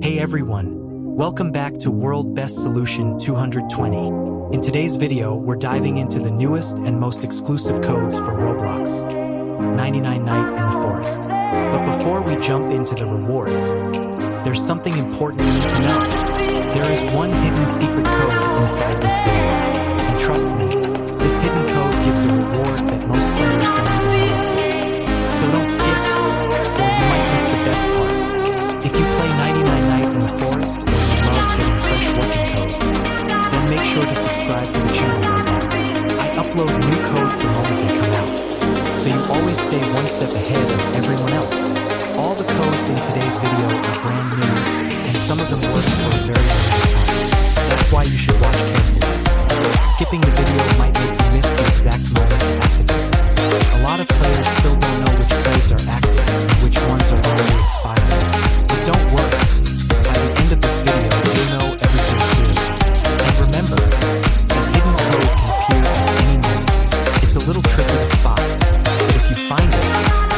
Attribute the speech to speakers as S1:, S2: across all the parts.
S1: Hey everyone, welcome back to World Best Solution 220. In today's video, we're diving into the newest and most exclusive codes for Roblox, 99 Night in the Forest. But before we jump into the rewards, there's something important you need to know. There is one hidden secret code inside this video, and trust me, this hidden code gives a reward that most players don't even know exists. So don't skip, or you might miss the best part. If you play 99 Night in the Forest, or you love getting fresh working codes, then make sure to subscribe to the channel right now. I upload new codes the moment they come out, so you always stay one step ahead of everyone else. All the codes in today's video are brand new, and some of them work for a very limited time. That's why you should watch carefully. Skipping the video might make you miss the exact moment to activate them. A lot of players still don't know which codes are active and which ones are already expired. But don't worry, by the end of this video you'll know everything clearly. And remember, the hidden code can appear at any moment. It's a little tricky to spot, but if you find it,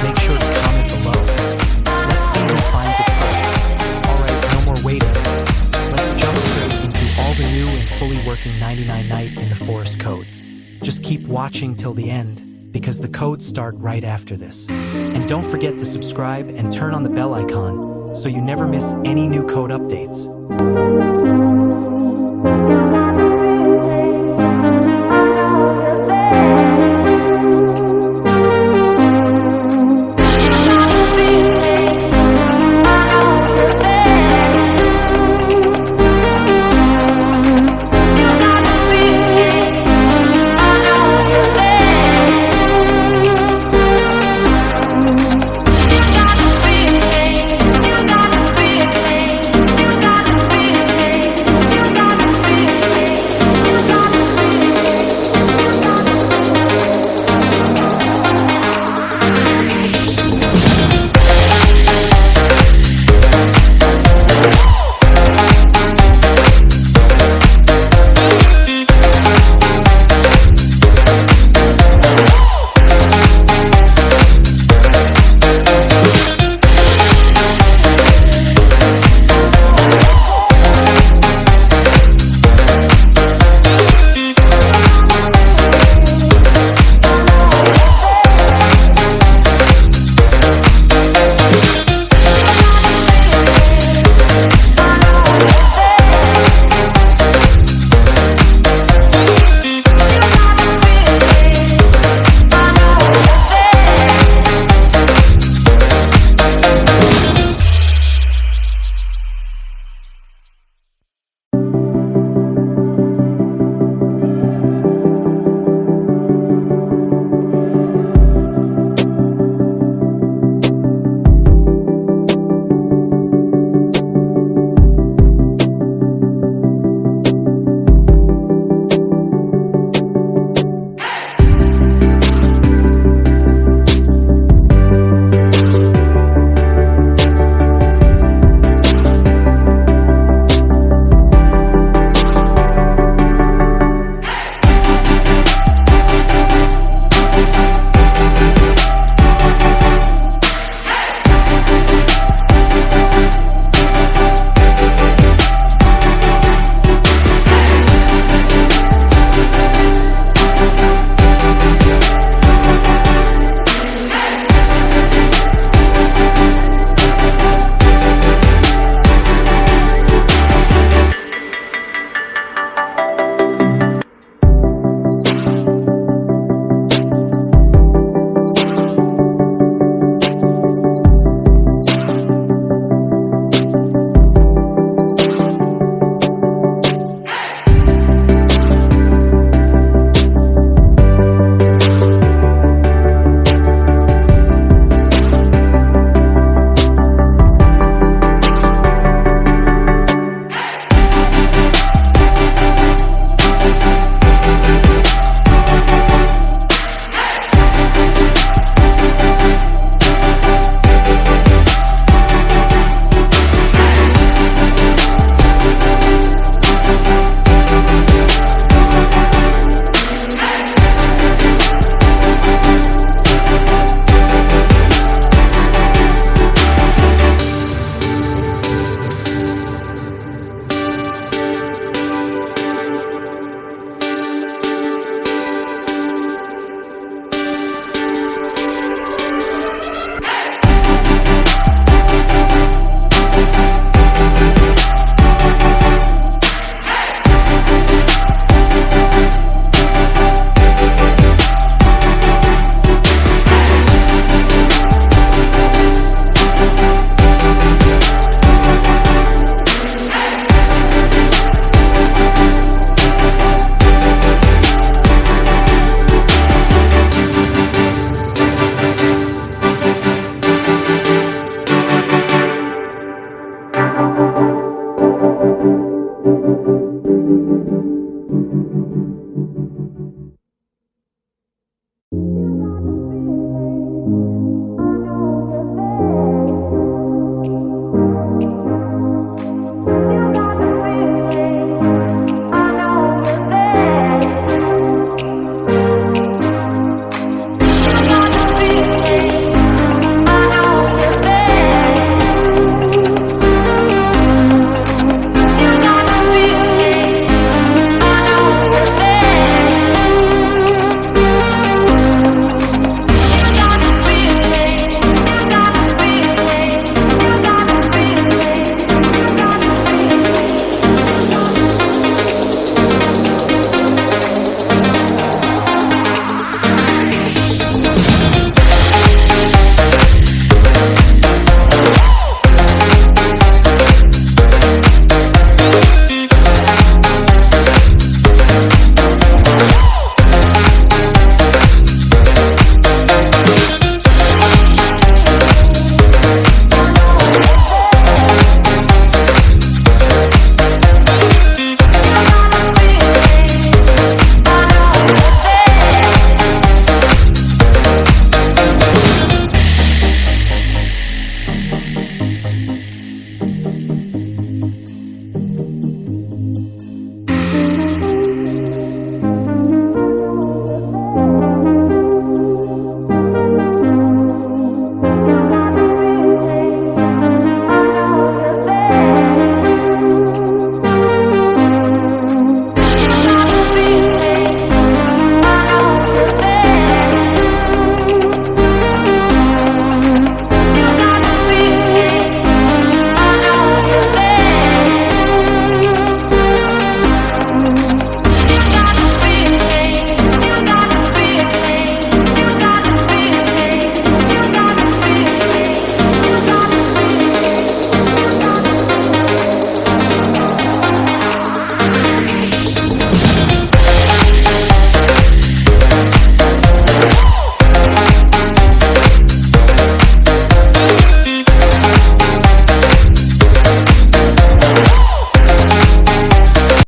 S1: make sure to comment below. Let's see who finds it first. Alright, no more waiting. Let's jump straight into all the new and fully working 99 Night in the Forest codes. Just keep watching till the end, because the codes start right after this. And don't forget to subscribe and turn on the bell icon so you never miss any new code updates.